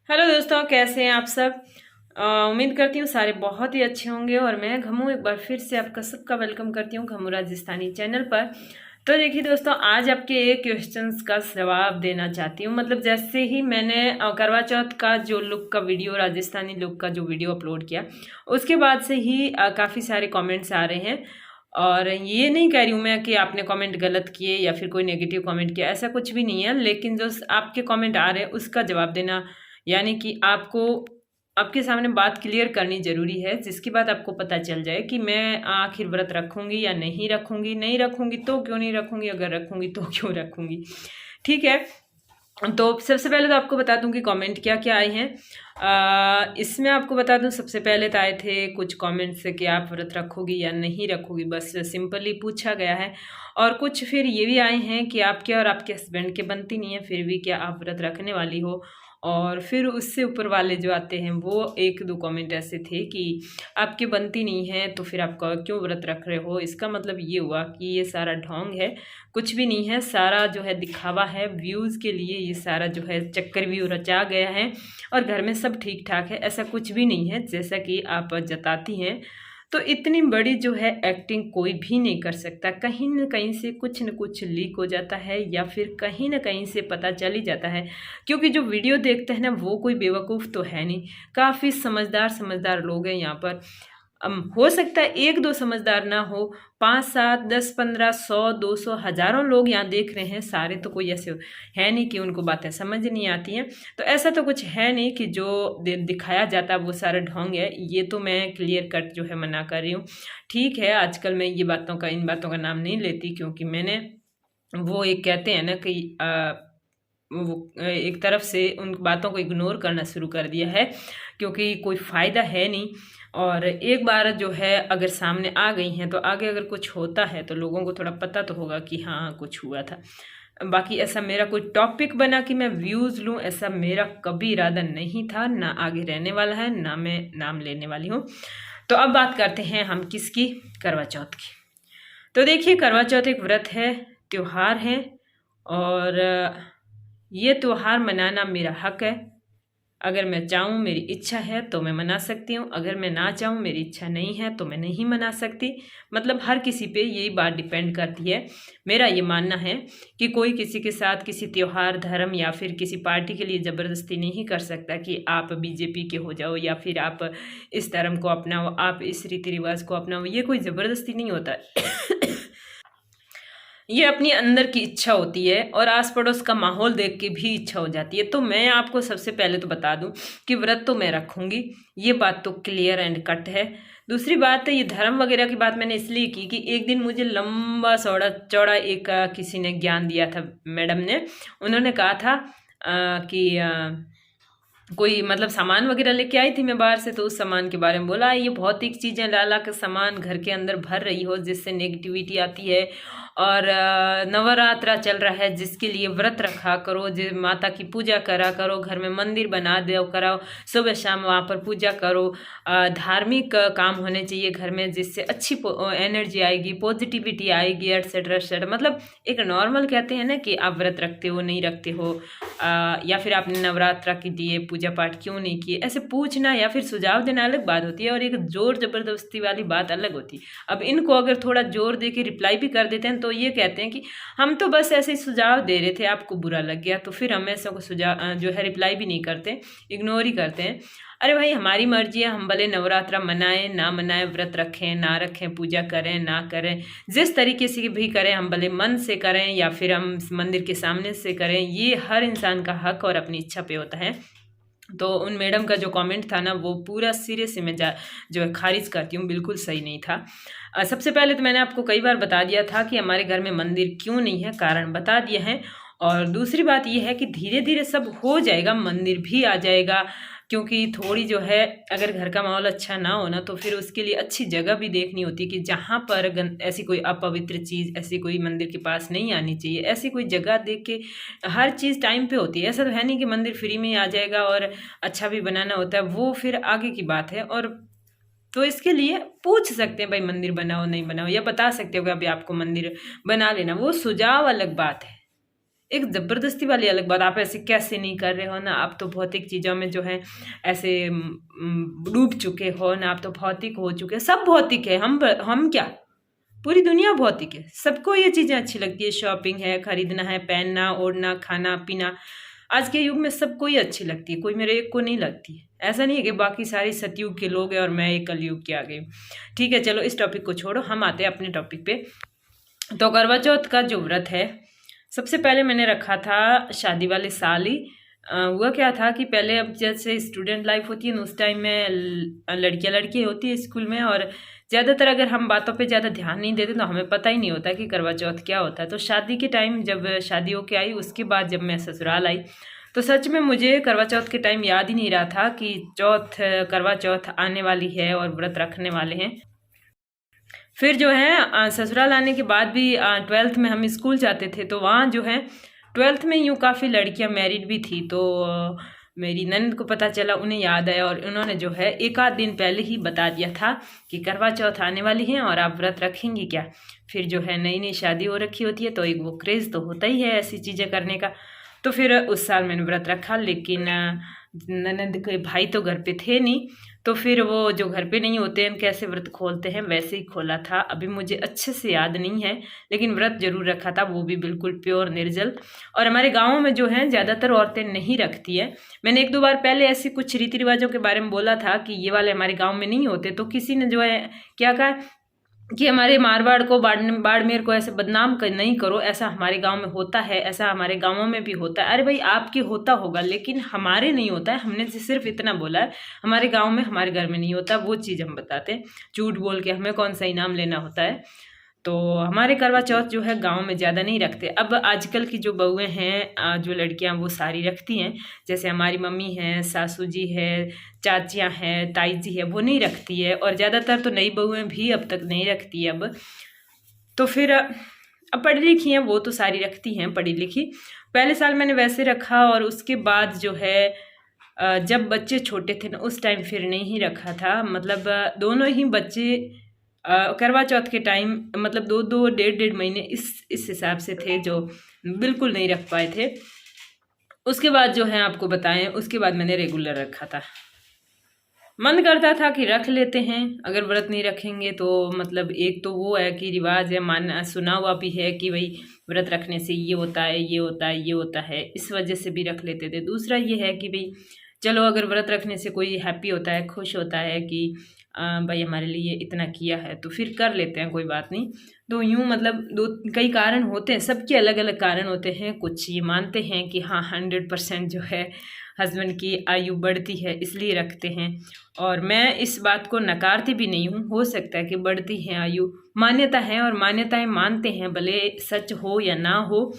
Hello दोस्तों, कैसे हैं आप सब। उम्मीद करती हूँ सारे बहुत ही अच्छे होंगे। और मैं घमू एक बार फिर से आपका सबका वेलकम करती हूँ घमू राजस्थानी चैनल पर। तो देखिए दोस्तों, आज आपके एक क्वेश्चंस का जवाब देना चाहती हूँ। मतलब जैसे ही मैंने करवा चौथ का जो लुक का वीडियो, राजस्थानी लुक का जो वीडियो अपलोड किया, उसके बाद से ही काफ़ी सारे कमेंट्स आ रहे हैं। और ये नहीं कह रही हूँ मैं कि आपने कमेंट गलत किए या फिर कोई नेगेटिव कमेंट किया, ऐसा कुछ भी नहीं है। लेकिन जो आपके कमेंट आ रहे हैं उसका जवाब देना, यानी कि आपको आपके सामने बात क्लियर करनी ज़रूरी है, जिसकी बात आपको पता चल जाए कि मैं आखिर व्रत रखूँगी या नहीं रखूँगी। नहीं रखूँगी तो क्यों नहीं रखूँगी, अगर रखूँगी तो क्यों रखूँगी। ठीक है, तो सबसे पहले तो आपको बता दूं कि कमेंट क्या क्या आए हैं। इसमें आपको बता दूं, सबसे पहले तो आए थे कुछ कमेंट्स कि आप व्रत रखोगी या नहीं रखोगी, बस सिंपली पूछा गया है। और कुछ फिर ये भी आए हैं कि आपके और आपके हस्बैंड के बनती नहीं है, फिर भी क्या आप व्रत रखने वाली हो। और फिर उससे ऊपर वाले जो आते हैं वो एक दो कमेंट ऐसे थे कि आपके बनती नहीं है तो फिर आप क्यों व्रत रख रहे हो। इसका मतलब ये हुआ कि ये सारा ढोंग है, कुछ भी नहीं है, सारा जो है दिखावा है, व्यूज़ के लिए ये सारा जो है चक्रव्यूह रचा गया है। और घर में सब ठीक ठाक है, ऐसा कुछ भी नहीं है जैसा कि आप जताती हैं। तो इतनी बड़ी जो है एक्टिंग कोई भी नहीं कर सकता। कहीं न कहीं से कुछ न कुछ लीक हो जाता है या फिर कहीं न कहीं से पता चल ही जाता है। क्योंकि जो वीडियो देखते हैं ना, वो कोई बेवकूफ़ तो है नहीं, काफ़ी समझदार समझदार लोग हैं यहाँ पर। हो सकता है एक दो समझदार ना हो, 5 7 10 15 100 200 हज़ारों लोग यहाँ देख रहे हैं, सारे तो कोई ऐसे है नहीं कि उनको बातें समझ नहीं आती हैं। तो ऐसा तो कुछ है नहीं कि जो दिखाया जाता है वो सारा ढोंग है, ये तो मैं क्लियर कट जो है मना कर रही हूँ। ठीक है, आजकल मैं ये इन बातों का नाम नहीं लेती, क्योंकि मैंने वो एक कहते हैं ना कि वो एक तरफ से उन बातों को इग्नोर करना शुरू कर दिया है, क्योंकि कोई फ़ायदा है नहीं। और एक बार जो है अगर सामने आ गई हैं तो आगे अगर कुछ होता है तो लोगों को थोड़ा पता तो होगा कि हाँ कुछ हुआ था। बाकी ऐसा मेरा कोई टॉपिक बना कि मैं व्यूज़ लूँ, ऐसा मेरा कभी इरादा नहीं था, ना आगे रहने वाला है, ना मैं नाम लेने वाली हूँ। तो अब बात करते हैं हम किसकी, करवा चौथ की। तो देखिए, करवा चौथ एक व्रत है, त्योहार है। और ये त्योहार मनाना मेरा हक है। अगर मैं चाहूँ, मेरी इच्छा है तो मैं मना सकती हूँ, अगर मैं ना चाहूँ, मेरी इच्छा नहीं है तो मैं नहीं मना सकती। मतलब हर किसी पे यही बात डिपेंड करती है। मेरा ये मानना है कि कोई किसी के साथ किसी त्योहार, धर्म या फिर किसी पार्टी के लिए ज़बरदस्ती नहीं कर सकता कि आप बीजेपी के हो जाओ या फिर आप इस धर्म को अपनाओ, आप इस रीति रिवाज को अपनाओ। ये कोई ज़बरदस्ती नहीं होता है। ये अपनी अंदर की इच्छा होती है और आस पड़ोस का माहौल देख के भी इच्छा हो जाती है। तो मैं आपको सबसे पहले तो बता दूं कि व्रत तो मैं रखूंगी, ये बात तो क्लियर एंड कट है। दूसरी बात है, ये धर्म वगैरह की बात मैंने इसलिए की कि एक दिन मुझे लंबा चौड़ा चौड़ा एक किसी ने ज्ञान दिया था, मैडम ने। उन्होंने कहा था कि कोई मतलब सामान वगैरह लेके आई थी मैं बाहर से, तो उस सामान के बारे में बोला, ये भौतिक चीज़ें ला ला के सामान घर के अंदर भर रही हो जिससे नेगेटिविटी आती है। और नवरात्रा चल रहा है जिसके लिए व्रत रखा करो, माता की पूजा करा करो, घर में मंदिर बना दो कराओ, सुबह शाम वहाँ पर पूजा करो। धार्मिक काम होने चाहिए घर में जिससे अच्छी एनर्जी आएगी, पॉजिटिविटी आएगी, एटसेट्रा एटसेट्रा। मतलब एक नॉर्मल कहते हैं ना कि आप व्रत रखते हो नहीं रखते हो, या फिर आपने नवरात्रा के लिए पूजा पाठ क्यों नहीं किए, ऐसे पूछना या फिर सुझाव देना अलग बात होती है, और एक जोर ज़बरदस्ती वाली बात अलग होती है। अब इनको अगर थोड़ा जोर दे के रिप्लाई भी कर देते हैं तो ये कहते हैं कि हम तो बस ऐसे ही सुझाव दे रहे थे, आपको बुरा लग गया, तो फिर हम ऐसा को सुझाव जो है रिप्लाई भी नहीं करते, इग्नोर ही करते हैं। अरे भाई, हमारी मर्जी है, हम भले नवरात्रा मनाएं ना मनाएं, व्रत रखें ना रखें, पूजा करें ना करें, जिस तरीके से भी करें, हम भले मन से करें या फिर हम मंदिर के सामने से करें, ये हर इंसान का हक और अपनी इच्छा पे होता है। तो उन मैडम का जो कमेंट था ना, वो पूरा सिरे से मैं जो है खारिज करती हूँ, बिल्कुल सही नहीं था। सबसे पहले तो मैंने आपको कई बार बता दिया था कि हमारे घर में मंदिर क्यों नहीं है, कारण बता दिए हैं। और दूसरी बात ये है कि धीरे धीरे सब हो जाएगा, मंदिर भी आ जाएगा। क्योंकि थोड़ी जो है, अगर घर का माहौल अच्छा ना हो ना, तो फिर उसके लिए अच्छी जगह भी देखनी होती है कि जहाँ पर ऐसी कोई अपवित्र चीज़, ऐसी कोई मंदिर के पास नहीं आनी चाहिए। ऐसी कोई जगह देख के हर चीज़ टाइम पे होती है। ऐसा तो है नहीं कि मंदिर फ्री में ही आ जाएगा, और अच्छा भी बनाना होता है, वो फिर आगे की बात है। और तो इसके लिए पूछ सकते हैं भाई मंदिर बनाओ नहीं बनाओ, या बता सकते हो कि अभी आपको मंदिर बना लेना, वो सुझाव अलग बात है। एक ज़बरदस्ती वाली अलग बात, आप ऐसे कैसे नहीं कर रहे हो ना, आप तो भौतिक चीज़ों में जो है ऐसे डूब चुके हो ना, आप तो भौतिक हो चुके, सब भौतिक है, हम क्या, पूरी दुनिया भौतिक है, सबको ये चीज़ें अच्छी लगती है, शॉपिंग है, खरीदना है, पहनना ओढ़ना, खाना पीना, आज के युग में सबको ही अच्छी लगती है, कोई मेरे एक को नहीं लगती है। ऐसा नहीं है कि बाकी सारी सतयुग के लोग हैं और मैं एक कलयुग के आ गई। ठीक है, चलो इस टॉपिक को छोड़ो, हम आते हैं अपने टॉपिक पे। तो करवा चौथ का जो व्रत है, सबसे पहले मैंने रखा था शादी वाले साल ही। हुआ क्या था कि पहले, अब जैसे स्टूडेंट लाइफ होती है ना, उस टाइम में लड़कियां होती है स्कूल में, और ज़्यादातर अगर हम बातों पे ज़्यादा ध्यान नहीं देते तो हमें पता ही नहीं होता कि करवा चौथ क्या होता है। तो शादी के टाइम, जब शादी होके आई, उसके बाद जब मैं ससुराल आई, तो सच में मुझे करवा चौथ के टाइम याद ही नहीं रहा था कि करवा चौथ आने वाली है और व्रत रखने वाले हैं। फिर जो है ससुराल आने के बाद भी 12th में हम स्कूल जाते थे, तो वहाँ जो है 12th में यूँ काफ़ी लड़कियाँ मैरिड भी थी। तो मेरी ननद को पता चला, उन्हें याद आया और उन्होंने जो है एक आध दिन पहले ही बता दिया था कि करवा चौथ आने वाली है और आप व्रत रखेंगी क्या। फिर जो है नई नई शादी हो रखी होती है तो एक वो क्रेज़ तो होता ही है ऐसी चीज़ें करने का। तो फिर उस साल मैंने व्रत रखा, लेकिन ननद के भाई तो घर पे थे नहीं, तो फिर वो जो घर पे नहीं होते हैं कैसे व्रत खोलते हैं वैसे ही खोला था। अभी मुझे अच्छे से याद नहीं है, लेकिन व्रत जरूर रखा था, वो भी बिल्कुल प्योर निर्जल। और हमारे गाँव में जो है ज़्यादातर औरतें नहीं रखती है। मैंने एक दो बार पहले ऐसी कुछ रीति रिवाजों के बारे में बोला था कि ये वाले हमारे गाँव में नहीं होते, तो किसी ने जो है क्या कहा कि हमारे मारवाड़ को, बाड़मेर को ऐसे बदनाम नहीं करो, ऐसा हमारे गांव में होता है, ऐसा हमारे गांवों में भी होता है। अरे भाई, आपके होता होगा लेकिन हमारे नहीं होता है। हमने सिर्फ इतना बोला है, हमारे गांव में, हमारे घर में नहीं होता, वो चीज़ हम बताते हैं। झूठ बोल के हमें कौन सा इनाम लेना होता है। तो हमारे करवा चौथ जो है गांव में ज़्यादा नहीं रखते। अब आजकल की जो बहुएं हैं, जो लड़कियां, वो सारी रखती हैं। जैसे हमारी मम्मी हैं, सासू जी है, चाचियां हैं, ताई जी है, वो नहीं रखती है। और ज़्यादातर तो नई बहुएं भी अब तक नहीं रखती है। अब तो फिर अब पढ़ी लिखी हैं वो तो सारी रखती हैं, पढ़ी लिखी। पहले साल मैंने वैसे रखा, और उसके बाद जो है जब बच्चे छोटे थे ना, उस टाइम फिर नहीं रखा था। मतलब दोनों ही बच्चे करवा चौथ के टाइम, मतलब 2-2, 1.5 महीने इस हिसाब से थे जो बिल्कुल नहीं रख पाए थे। उसके बाद जो है आपको बताएं, उसके बाद मैंने रेगुलर रखा था। मन करता था कि रख लेते हैं, अगर व्रत नहीं रखेंगे तो मतलब एक तो वो है कि रिवाज है, मानना सुना हुआ भी है कि भाई व्रत रखने से ये होता है, ये होता है, ये होता है, इस वजह से भी रख लेते थे। दूसरा ये है कि भाई चलो, अगर व्रत रखने से कोई हैप्पी होता है, खुश होता है कि भाई हमारे लिए इतना किया है, तो फिर कर लेते हैं, कोई बात नहीं। तो यूँ मतलब कई कारण होते हैं, सबके अलग अलग कारण होते हैं। कुछ ये मानते हैं कि हाँ 100% जो है हस्बैंड की आयु बढ़ती है इसलिए रखते हैं, और मैं इस बात को नकारती भी नहीं हूँ। हो सकता है कि बढ़ती है आयु, मान्यता है, और मान्यताएं मानते हैं, भले सच हो या ना हो।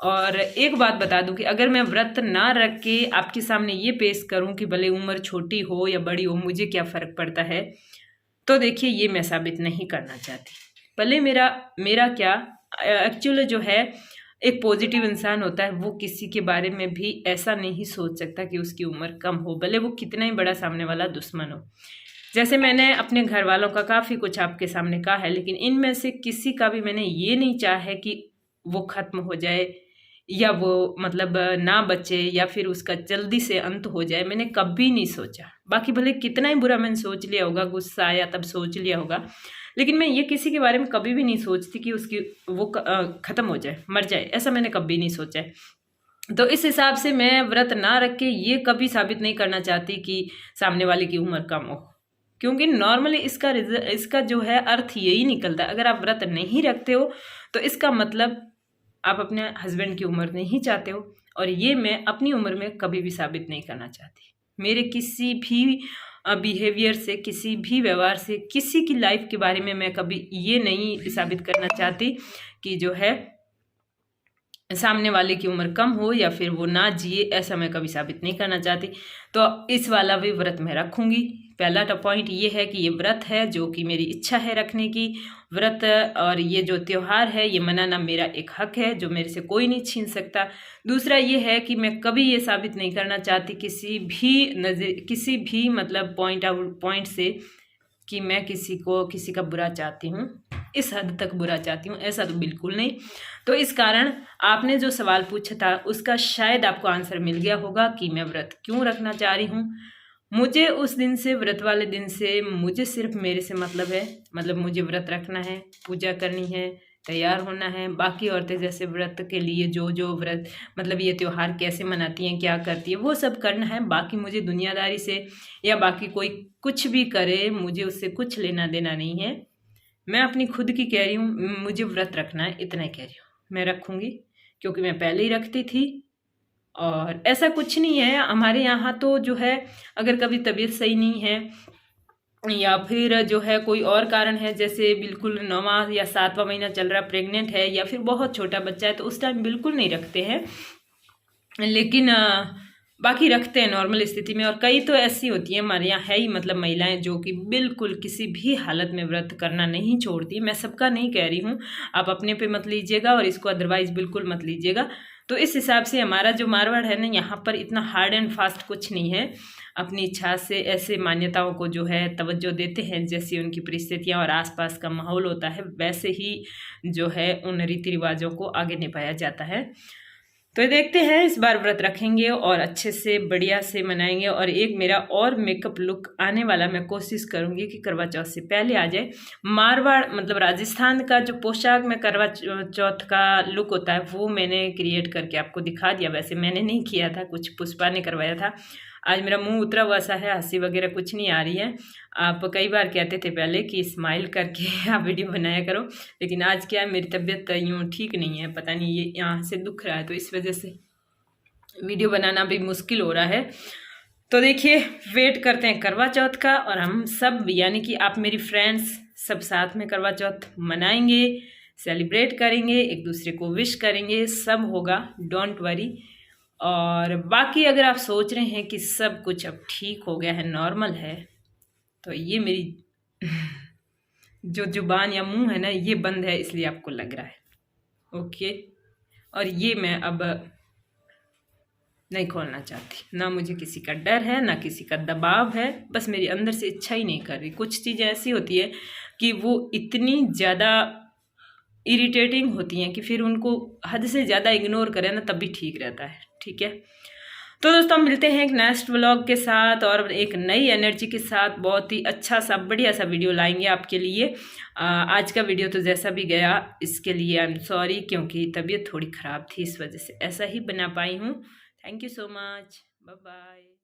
और एक बात बता दूं कि अगर मैं व्रत ना रख के आपके सामने ये पेश करूं कि भले उम्र छोटी हो या बड़ी हो, मुझे क्या फ़र्क पड़ता है, तो देखिए ये मैं साबित नहीं करना चाहती। भले मेरा क्या, एक्चुअली जो है एक पॉजिटिव इंसान होता है, वो किसी के बारे में भी ऐसा नहीं सोच सकता कि उसकी उम्र कम हो, भले वो कितना ही बड़ा सामने वाला दुश्मन हो। जैसे मैंने अपने घर वालों का काफ़ी कुछ आपके सामने कहा है, लेकिन इनमें से किसी का भी मैंने ये नहीं चाहा है कि वो ख़त्म हो जाए या वो मतलब ना बचे या फिर उसका जल्दी से अंत हो जाए, मैंने कभी नहीं सोचा। बाकी भले कितना ही बुरा मैंने सोच लिया होगा, गुस्सा आया तब सोच लिया होगा, लेकिन मैं ये किसी के बारे में कभी भी नहीं सोचती कि उसकी वो ख़त्म हो जाए, मर जाए, ऐसा मैंने कभी नहीं सोचा है। तो इस हिसाब से मैं व्रत ना रख के ये कभी साबित नहीं करना चाहती कि सामने वाले की उम्र कम हो, क्योंकि नॉर्मली इसका जो है अर्थ यही निकलता है। अगर आप व्रत नहीं रखते हो तो इसका मतलब आप अपने हस्बैंड की उम्र नहीं चाहते हो, और ये मैं अपनी उम्र में कभी भी साबित नहीं करना चाहती। मेरे किसी भी बिहेवियर से, किसी भी व्यवहार से, किसी की लाइफ के बारे में मैं कभी ये नहीं साबित करना चाहती कि जो है सामने वाले की उम्र कम हो या फिर वो ना जिए, ऐसा मैं कभी साबित नहीं करना चाहती। तो इस वाला भी व्रत मैं रखूँगी। पहला तो पॉइंट ये है कि ये व्रत है जो कि मेरी इच्छा है रखने की व्रत, और ये जो त्यौहार है ये मनाना मेरा एक हक है जो मेरे से कोई नहीं छीन सकता। दूसरा ये है कि मैं कभी ये साबित नहीं करना चाहती किसी भी मतलब पॉइंट से कि मैं किसी का बुरा चाहती हूँ। इस हद तक बुरा चाहती हूँ, ऐसा तो बिल्कुल नहीं। तो इस कारण आपने जो सवाल पूछा था उसका शायद आपको आंसर मिल गया होगा कि मैं व्रत क्यों रखना चाह रही हूँ। मुझे उस दिन से, व्रत वाले दिन से, मुझे सिर्फ मेरे से मतलब है, मतलब मुझे व्रत रखना है, पूजा करनी है, तैयार होना है। बाकी औरतें जैसे व्रत के लिए जो जो व्रत, मतलब ये त्यौहार कैसे मनाती हैं, क्या करती है, वो सब करना है। बाकी मुझे दुनियादारी से या बाकी कोई कुछ भी करे, मुझे उससे कुछ लेना देना नहीं है। मैं अपनी खुद की कह रही हूँ, मुझे व्रत रखना है, इतना ही कह रही हूँ। मैं रखूँगी क्योंकि मैं पहले ही रखती थी। और ऐसा कुछ नहीं है हमारे यहाँ तो जो है, अगर कभी तबीयत सही नहीं है या फिर जो है कोई और कारण है, जैसे बिल्कुल 9वां या 7वां महीना चल रहा, प्रेग्नेंट है या फिर बहुत छोटा बच्चा है, तो उस टाइम बिल्कुल नहीं रखते हैं। लेकिन बाकी रखते हैं नॉर्मल स्थिति में। और कई तो ऐसी होती हैं हमारे यहाँ है ही, मतलब महिलाएं जो कि बिल्कुल किसी भी हालत में व्रत करना नहीं छोड़ती। मैं सबका नहीं कह रही हूँ, आप अपने पे मत लीजिएगा और इसको अदरवाइज बिल्कुल मत लीजिएगा। तो इस हिसाब से हमारा जो मारवाड़ है ना, यहाँ पर इतना हार्ड एंड फास्ट कुछ नहीं है। अपनी इच्छा से ऐसे मान्यताओं को जो है तवज्जो देते हैं, जैसी उनकी परिस्थितियाँ और आसपास का माहौल होता है वैसे ही जो है उन रीति रिवाजों को आगे निभाया जाता है। तो देखते हैं, इस बार व्रत रखेंगे और अच्छे से बढ़िया से मनाएंगे। और एक मेरा और मेकअप लुक आने वाला, मैं कोशिश करूंगी कि करवा चौथ से पहले आ जाए। मारवाड़ मतलब राजस्थान का जो पोशाक में करवा चौथ का लुक होता है वो मैंने क्रिएट करके आपको दिखा दिया। वैसे मैंने नहीं किया था, कुछ पुष्पा ने करवाया था। आज मेरा मुंह उतरा हुआ सा है, हंसी वगैरह कुछ नहीं आ रही है। आप कई बार कहते थे पहले कि स्माइल करके आप वीडियो बनाया करो, लेकिन आज क्या है, मेरी तबीयत यूँ ठीक नहीं है, पता नहीं ये यहाँ से दुख रहा है, तो इस वजह से वीडियो बनाना भी मुश्किल हो रहा है। तो देखिए, वेट करते हैं करवा चौथ का, और हम सब यानी कि आप मेरी फ्रेंड्स सब साथ में करवा चौथ मनाएंगे, सेलिब्रेट करेंगे, एक दूसरे को विश करेंगे, सब होगा, डोंट वरी। और बाकी अगर आप सोच रहे हैं कि सब कुछ अब ठीक हो गया है, नॉर्मल है, तो ये मेरी जो जुबान या मुंह है ना, ये बंद है, इसलिए आपको लग रहा है। ओके, और ये मैं अब नहीं खोलना चाहती, ना मुझे किसी का डर है ना किसी का दबाव है, बस मेरी अंदर से इच्छा ही नहीं कर रही। कुछ चीज़ें ऐसी होती है कि वो इतनी ज़्यादा इरिटेटिंग होती हैं कि फिर उनको हद से ज़्यादा इग्नोर करें ना तब भी ठीक रहता है। ठीक है, तो दोस्तों मिलते हैं एक नेक्स्ट व्लॉग के साथ और एक नई एनर्जी के साथ। बहुत ही अच्छा सा बढ़िया सा वीडियो लाएंगे आपके लिए। आज का वीडियो तो जैसा भी गया इसके लिए आई एम सॉरी, क्योंकि तबीयत थोड़ी ख़राब थी, इस वजह से ऐसा ही बना पाई हूँ। Thank you so much, bye bye.